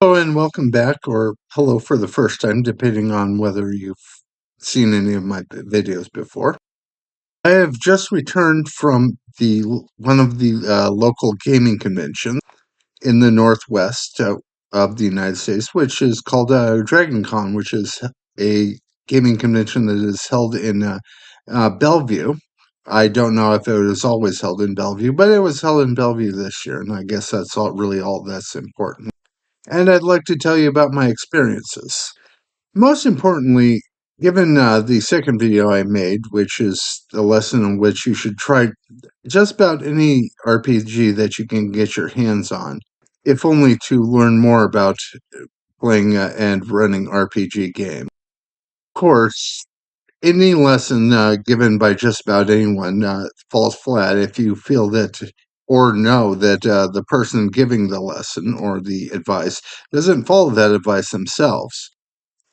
Hello and welcome back, or hello for the first time, depending on whether you've seen any of my videos before. I have just returned from the one of the local gaming conventions in the northwest of the United States, which is called DragonCon, which is a gaming convention that is held in Bellevue. I don't know if it was always held in Bellevue, but it was held in Bellevue this year, and I guess that's really all that's important. And I'd like to tell you about my experiences. Most importantly, given the second video I made, which is a lesson in which you should try just about any RPG that you can get your hands on, if only to learn more about playing and running RPG games. Of course, any lesson given by just about anyone falls flat if you feel that or know that the person giving the lesson or the advice doesn't follow that advice themselves.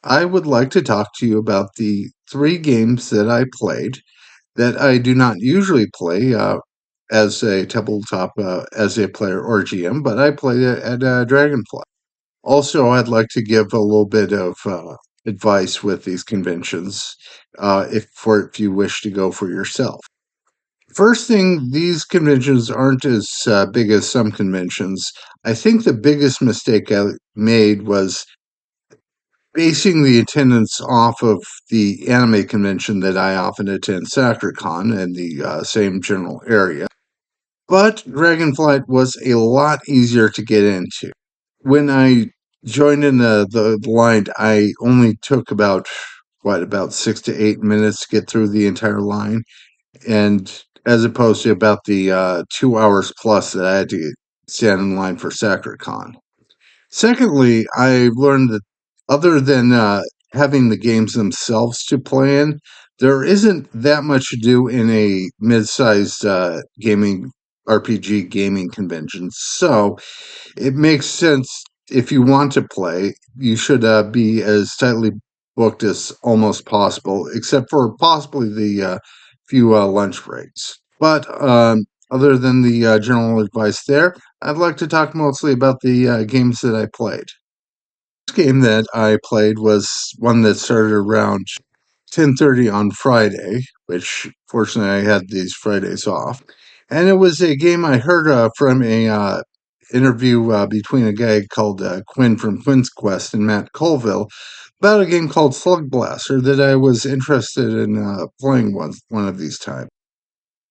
I would like to talk to you about the three games that I played that I do not usually play as a tabletop, as a player or GM, but I play it at Dragonflight. Also, I'd like to give a little bit of advice with these conventions, if you wish to go for yourself. First thing, these conventions aren't as big as some conventions. I think the biggest mistake I made was basing the attendance off of the anime convention that I often attend, SacreCon, in the same general area. But Dragonflight was a lot easier to get into. When I joined in the line, I only took about 6 to 8 minutes to get through the entire line, and as opposed to about the 2 hours plus that I had to stand in line for SacreCon. Secondly, I learned that other than having the games themselves to play in, there isn't that much to do in a mid-sized gaming RPG gaming convention. So it makes sense if you want to play, you should be as tightly booked as almost possible, except for possibly the few lunch breaks. But other than the general advice there, I'd like to talk mostly about the games that I played. The first game that I played was one that started around 10:30 on Friday, which fortunately I had these Fridays off. And it was a game I heard from a interview between a guy called Quinn from Quinn's Quest and Matt Colville about a game called Slug Blaster that I was interested in playing one of these times.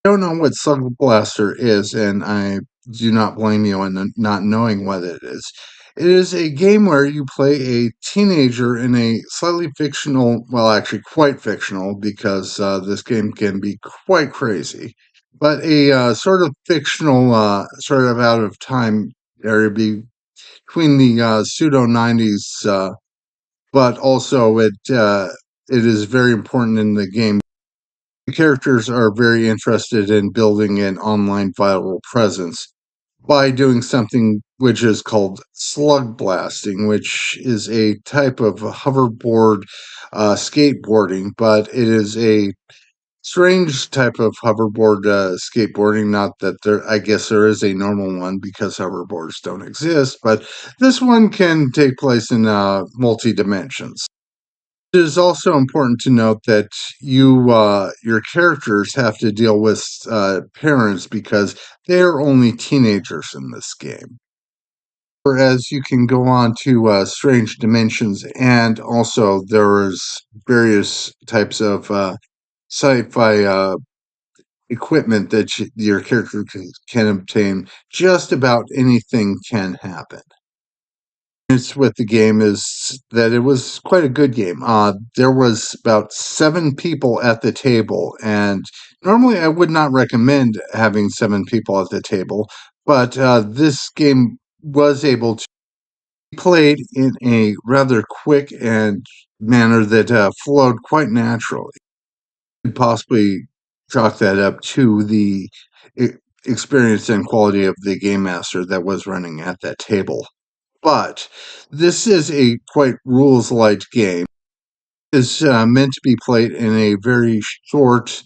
I don't know what Slug Blaster is, and I do not blame you on not knowing what it is. It is a game where you play a teenager in a slightly fictional, well, actually quite fictional, because this game can be quite crazy, but a sort of fictional, sort of out of time area between the pseudo 90s, but also it is very important in the game. The characters are very interested in building an online viral presence by doing something which is called slug blasting, which is a type of hoverboard skateboarding, but it is a strange type of hoverboard skateboarding. Not that I guess there is a normal one because hoverboards don't exist, but this one can take place in multi dimensions. It is also important to note that your characters have to deal with parents because they are only teenagers in this game. Whereas you can go on to strange dimensions, and also there's various types of sci-fi equipment that your character can obtain. Just about anything can happen. Experience with the game is that it was quite a good game. There was about 7 people at the table, and normally I would not recommend having 7 people at the table, but this game was able to be played in a rather quick and manner that flowed quite naturally. Could possibly chalk that up to the e- experience and quality of the game master that was running at that table. But this is a quite rules light game. It's meant to be played in a very short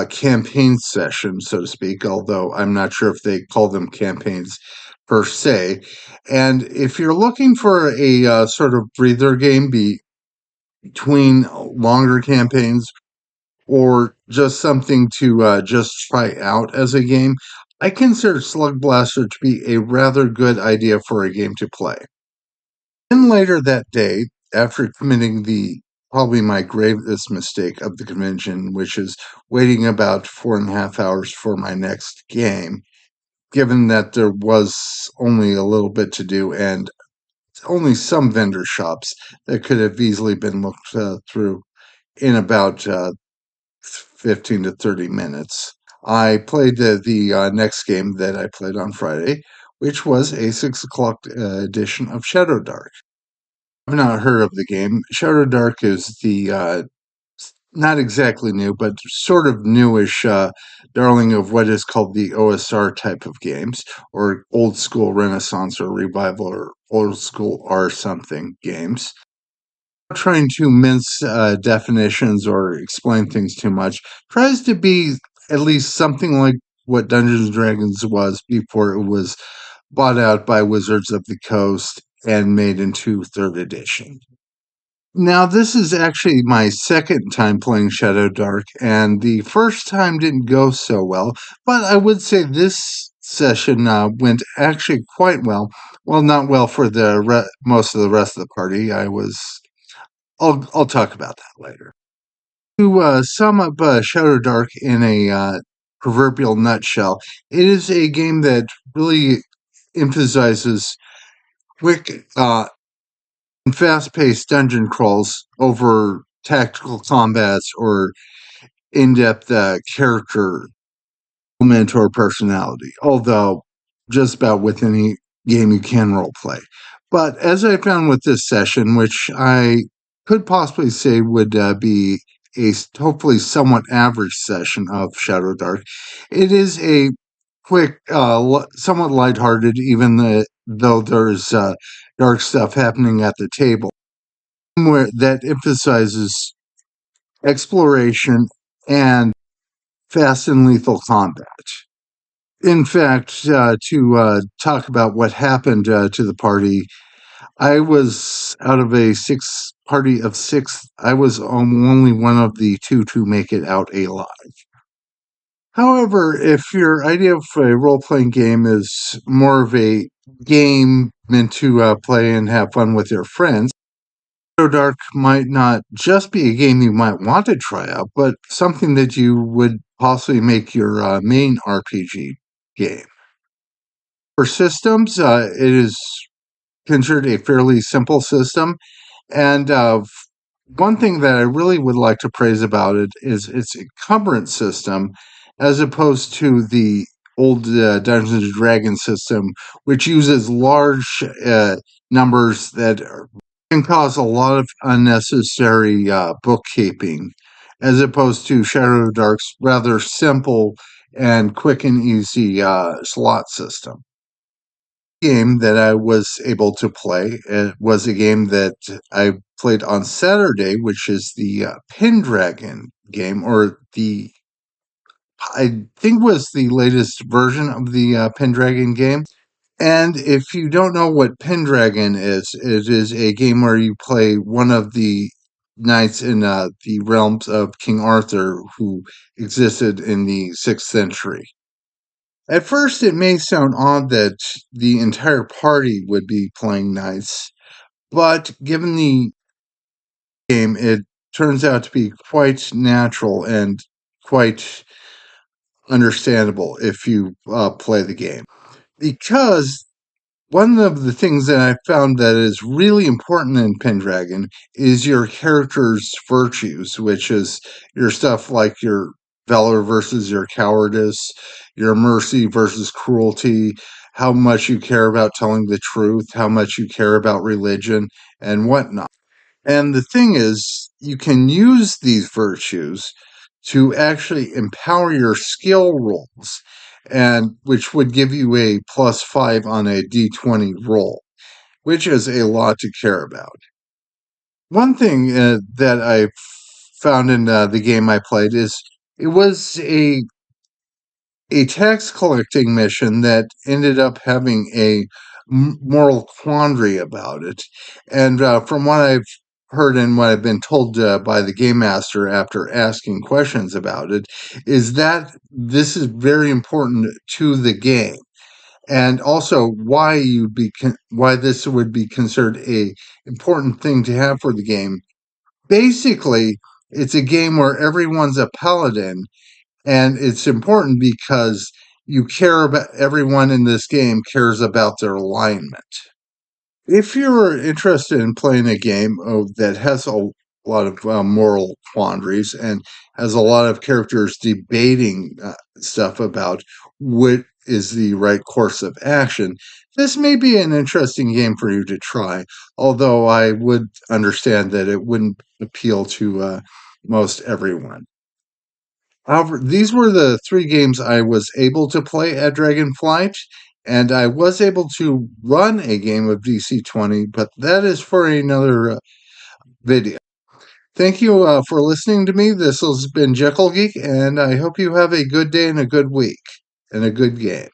campaign session, so to speak, although I'm not sure if they call them campaigns. per se. And if you're looking for a sort of breather game between longer campaigns or just something to just try out as a game, I consider Slug Blaster to be a rather good idea for a game to play. Then later that day, after committing the probably my gravest mistake of the convention, which is waiting about 4.5 hours for my next game, given that there was only a little bit to do and only some vendor shops that could have easily been looked through in about 15 to 30 minutes. I played the next game that I played on Friday, which was a 6 o'clock edition of Shadow Dark. I've not heard of the game. Shadow Dark is the not exactly new, but sort of newish darling of what is called the OSR type of games, or old school Renaissance or revival or old school R something games. Not trying to mince definitions or explain things too much, tries to be at least something like what Dungeons and Dragons was before it was bought out by Wizards of the Coast and made into third edition. Now, this is actually my second time playing Shadow Dark, and the first time didn't go so well, but I would say this session went actually quite well. Well, not well for the most of the rest of the party. I'll talk about that later. To sum up Shadow Dark in a proverbial nutshell, it is a game that really emphasizes quick and fast-paced dungeon crawls over tactical combats or in-depth character element or personality, although just about with any game you can role play. But as I found with this session, which I could possibly say would be a hopefully somewhat average session of Shadow Dark, it is a quick, somewhat lighthearted, though there's dark stuff happening at the table, where that emphasizes exploration and fast and lethal combat. In fact, to talk about what happened to the party, I was out of a party of six. I was only one of the two to make it out alive. However, if your idea of a role playing game is more of a game meant to play and have fun with your friends, Shadow Dark might not just be a game you might want to try out, but something that you would possibly make your main RPG game. For systems, it is considered a fairly simple system. And one thing that I really would like to praise about it is its encumbrance system, as opposed to the old Dungeons and Dragons system, which uses large numbers that can cause a lot of unnecessary bookkeeping, as opposed to Shadow Dark's rather simple and quick and easy slot system. Game that I was able to play. It was a game that I played on Saturday, which is the Pendragon game, or the I think was the latest version of the Pendragon game. And if you don't know what Pendragon is, it is a game where you play one of the knights in the realms of King Arthur, who existed in the 6th century. At first, it may sound odd that the entire party would be playing knights, but given the game, it turns out to be quite natural and quite understandable if you play the game. Because one of the things that I found that is really important in Pendragon is your character's virtues, which is your stuff like your valor versus your cowardice, your mercy versus cruelty, how much you care about telling the truth, how much you care about religion, and whatnot. And the thing is, you can use these virtues to actually empower your skill rolls, and which would give you a +5 on a d20 roll, which is a lot to care about. One thing that I found in the game I played is it was a a tax collecting mission that ended up having a moral quandary about it. And from what I've heard and what I've been told by the game master after asking questions about it, is that this is very important to the game, and also why why this would be considered a important thing to have for the game. Basically, it's a game where everyone's a paladin, and it's important because you care about everyone in this game cares about their alignment. If you're interested in playing a game that has a lot of moral quandaries and has a lot of characters debating stuff about what is the right course of action, this may be an interesting game for you to try. Although I would understand that it wouldn't appeal to most everyone. However, these were the three games I was able to play at Dragonflight, and I was able to run a game of DC-20, but that is for another video. Thank you for listening to me. This has been Jekyll Geek, and I hope you have a good day and a good week and a good game.